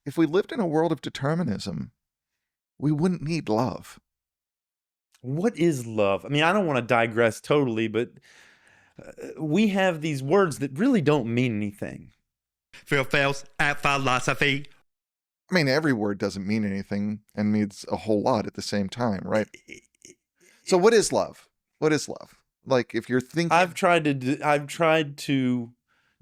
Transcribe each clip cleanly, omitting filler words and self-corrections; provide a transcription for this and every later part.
if we lived in a world of determinism, we wouldn't need love. What is love? I mean, I don't want to digress totally, but we have these words that really don't mean anything. Phails at philosophy. I mean, every word doesn't mean anything and means a whole lot at the same time, right? So what is love? What is love? Like, if you're thinking... I've tried to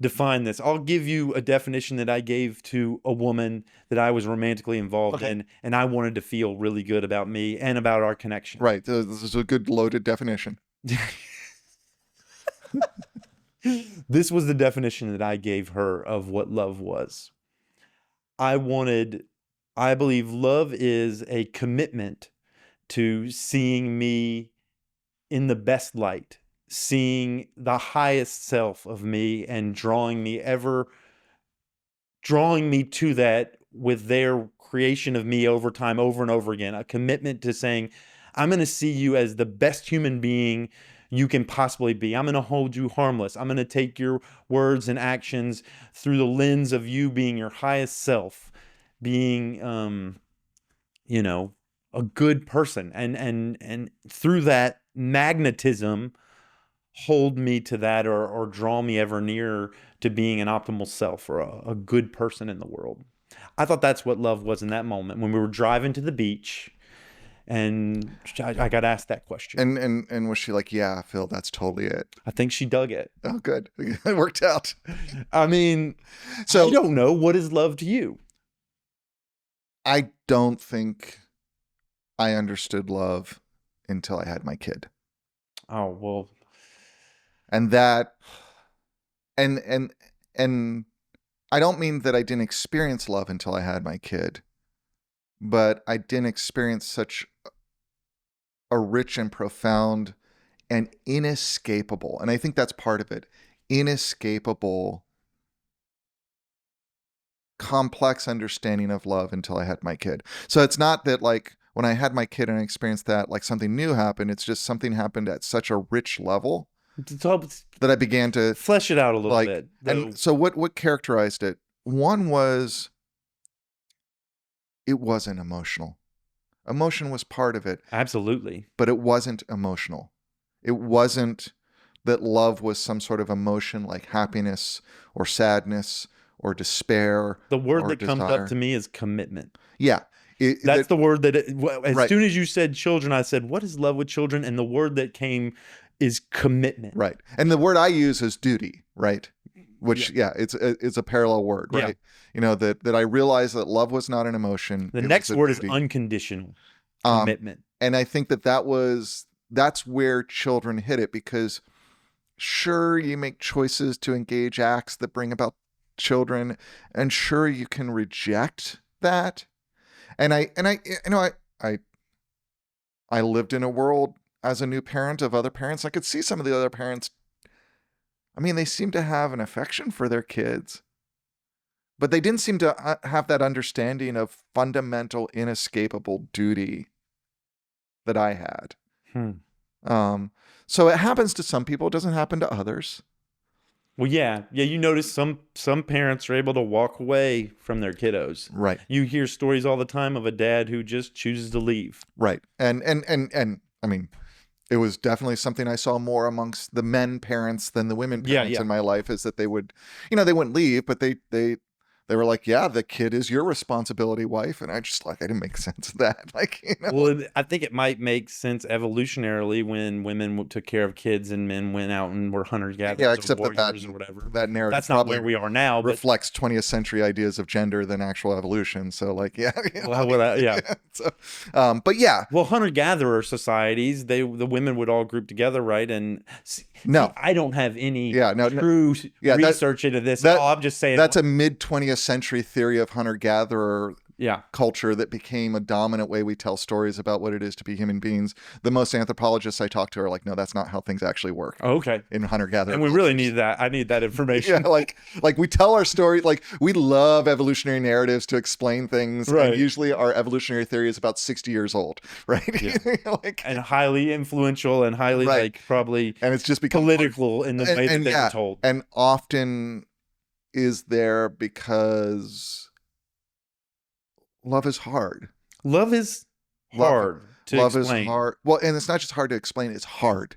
define this. I'll give you a definition that I gave to a woman that I was romantically involved in, and I wanted to feel really good about me and about our connection. Right. This is a good loaded definition. This was the definition that I gave her of what love was. I believe love is a commitment to seeing me in the best light, seeing the highest self of me and drawing me to that with their creation of me over time, over and over again. A commitment to saying, I'm going to see you as the best human being you can possibly be. I'm going to hold you harmless. I'm going to take your words and actions through the lens of you being your highest self, being, a good person. And through that magnetism, hold me to that or draw me ever nearer to being an optimal self or a good person in the world. I thought that's what love was in that moment when we were driving to the beach. And I got asked that question. And was she like, yeah, Phil, that's totally it? I think she dug it. Oh, good. It worked out. I mean, so I don't know. What is love to you? I don't think I understood love until I had my kid. Oh, well. And that, and I don't mean that I didn't experience love until I had my kid, but I didn't experience such a rich and profound and inescapable, and I think that's part of it, inescapable, complex understanding of love until I had my kid. So it's not that like when I had my kid and I experienced that, like something new happened. It's just something happened at such a rich level that I began to flesh it out a little bit. And so what characterized it? One was, it wasn't emotional. Emotion was part of it. Absolutely. But it wasn't emotional. It wasn't that love was some sort of emotion like happiness or sadness or despair. The word or that desire. comes up to me is commitment. Yeah. That's the word that, right. soon as you said children, I said, what is love with children? And the word that came is commitment. Right. And the word I use is duty, right? Which, it's a parallel word, right? Yeah. You know, that I realized that love was not an emotion. The next word is unconditional commitment. And I think that's where children hit it, because sure, you make choices to engage acts that bring about children, and sure, you can reject that. And I lived in a world as a new parent of other parents. I could see some of the other parents. I mean, they seem to have an affection for their kids, but they didn't seem to have that understanding of fundamental, inescapable duty that I had. So it happens to some people. It doesn't happen to others. Well, yeah. You notice some parents are able to walk away from their kiddos. Right. You hear stories all the time of a dad who just chooses to leave. Right. And I mean, it was definitely something I saw more amongst the men parents than the women parents in my life, is that they would, they wouldn't leave, but they were like, yeah, the kid is your responsibility, wife. And I didn't make sense of that. Well, I think it might make sense evolutionarily when women took care of kids and men went out and were hunter-gatherers. Yeah, except or whatever. That narrative, that's not where we are now. Reflects 20th century ideas of gender than actual evolution. So but yeah. Well, hunter-gatherer societies, the women would all group together, right? And I don't have any true research into this. I'm just saying that's a mid-20th century theory of hunter-gatherer culture that became a dominant way we tell stories about what it is to be human beings. The most anthropologists I talk to are like, no, that's not how things actually work. Okay. In hunter-gatherer and we really need that. I need that information. Yeah, like we tell our story, like we love evolutionary narratives to explain things, right? And usually our evolutionary theory is about 60 years old, right? Yeah. And highly influential and highly probably, and it's just political in the way that they're told. And often is there because love is hard. Love is hard to Love is explain. hard. Well, and it's not just hard to explain, it's hard.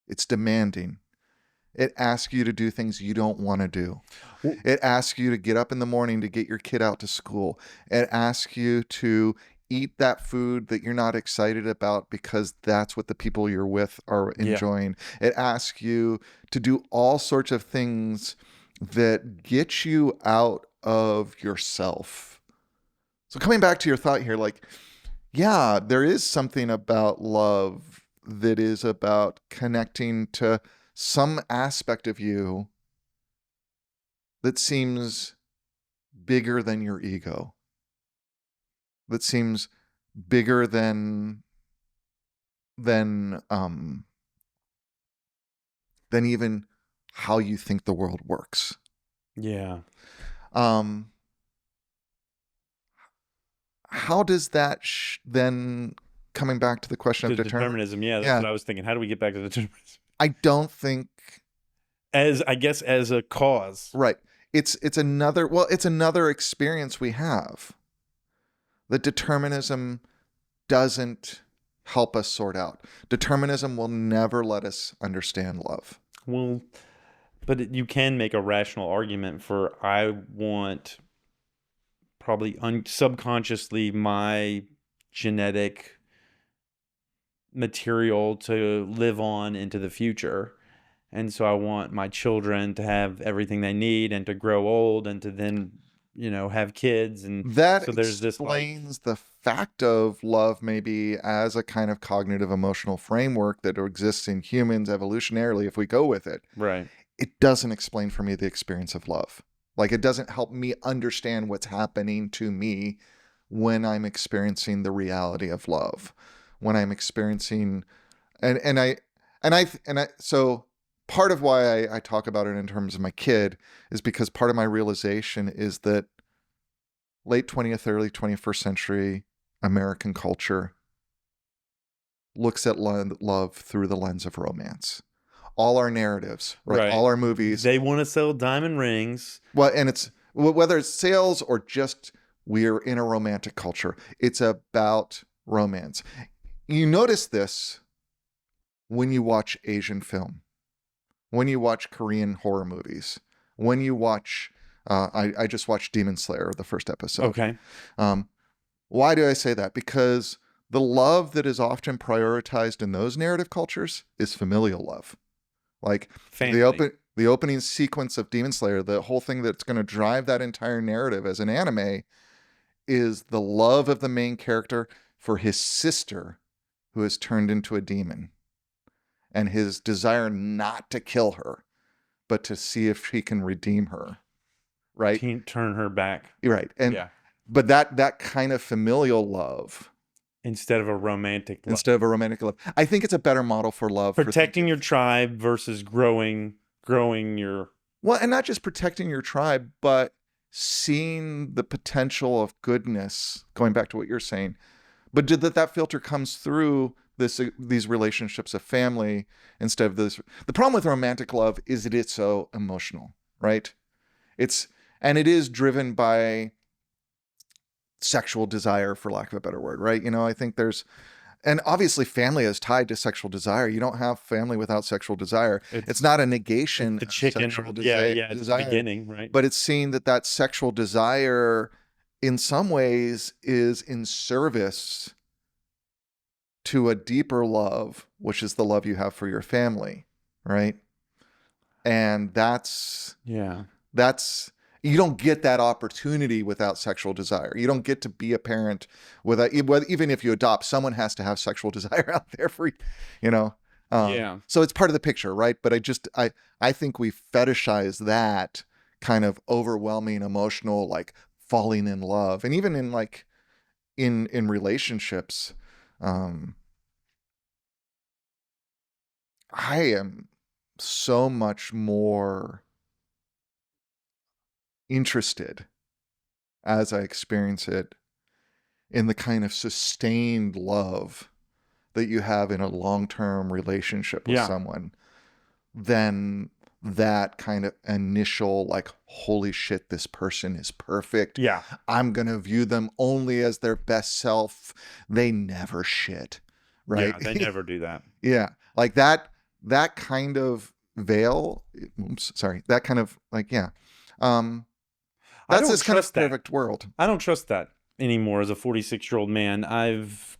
It's demanding. It asks you to do things you don't want to do. Well- It asks you to get up in the morning to get your kid out to school. It asks you to eat that food that you're not excited about because that's what the people you're with are enjoying. It asks you to do all sorts of things that get you out of yourself. So coming back to your thought here, like, yeah, there is something about love that is about connecting to some aspect of you that seems bigger than your ego, that seems bigger than even how you think the world works. Yeah. How does that then, coming back to the question of Determinism. Yeah, that's Yeah. what I was thinking. How do we get back to determinism? I don't think As a cause. right. It's another experience we have. The determinism doesn't help us sort out. Determinism will never let us understand love. Well, but you can make a rational argument for I want probably subconsciously my genetic material to live on into the future. And so I want my children to have everything they need and to grow old and to then, have kids. And That so there's this explains the fact of love maybe as a kind of cognitive emotional framework that exists in humans evolutionarily if we go with it. right. It doesn't explain for me the experience of love. Like, it doesn't help me understand what's happening to me when I'm experiencing the reality of love, when I'm experiencing, so part of why I talk about it in terms of my kid is because part of my realization is that late 20th, early 21st century American culture looks at love through the lens of romance. All our narratives, right? All our movies. They want to sell diamond rings. Well, and it's whether it's sales or just we're in a romantic culture. It's about romance. You notice this when you watch Asian film, when you watch Korean horror movies, when you watch. I just watched Demon Slayer, the first episode. Okay. Why do I say that? Because the love that is often prioritized in those narrative cultures is familial love. Like Family. the opening sequence of Demon Slayer, the whole thing that's going to drive that entire narrative as an anime is the love of the main character for his sister who has turned into a demon and his desire not to kill her, but to see if he can redeem her. Right? Turn her back. Right. And yeah. But that kind of familial love Instead of a romantic love. instead of a romantic love, I think it's a better model for love. Protecting your tribe versus growing your... Well, and not just protecting your tribe, but seeing the potential of goodness, going back to what you're saying. But did that filter comes through these relationships of family instead of this. The problem with romantic love is that it's so emotional, right? And it is driven by sexual desire, for lack of a better word, right? I think and obviously family is tied to sexual desire. You don't have family without sexual desire. It's not a negation the of chicken. sexual It's desire. the beginning, right? But it's seeing that sexual desire in some ways is in service to a deeper love, which is the love you have for your family, right? And that's you don't get that opportunity without sexual desire. You don't get to be a parent without, even if you adopt, someone has to have sexual desire out there for, So it's part of the picture, right? But I think we fetishize that kind of overwhelming emotional, like falling in love, and even in like in relationships. I am so much more interested as I experience it in the kind of sustained love that you have in a long-term relationship with someone than that kind of initial, like, holy shit, this person is perfect. Yeah. I'm going to view them only as their best self. They never shit. Right. Yeah, they never do that. Yeah. Like that kind of veil. Oops, sorry. That kind of like, yeah. Um, I that's don't this kind of trust that. perfect world. I don't trust that anymore as a 46-year-old man.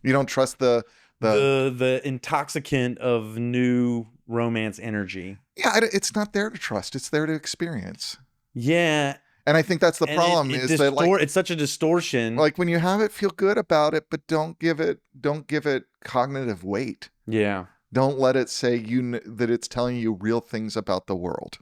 You don't trust the the intoxicant of new romance energy. yeah, it's not there to trust. It's there to experience. Yeah, And I think that's the and problem is that like it's such a distortion. when you have it, feel good about it, but don't give it cognitive weight. Yeah. Don't let it say that it's telling you real things about the world.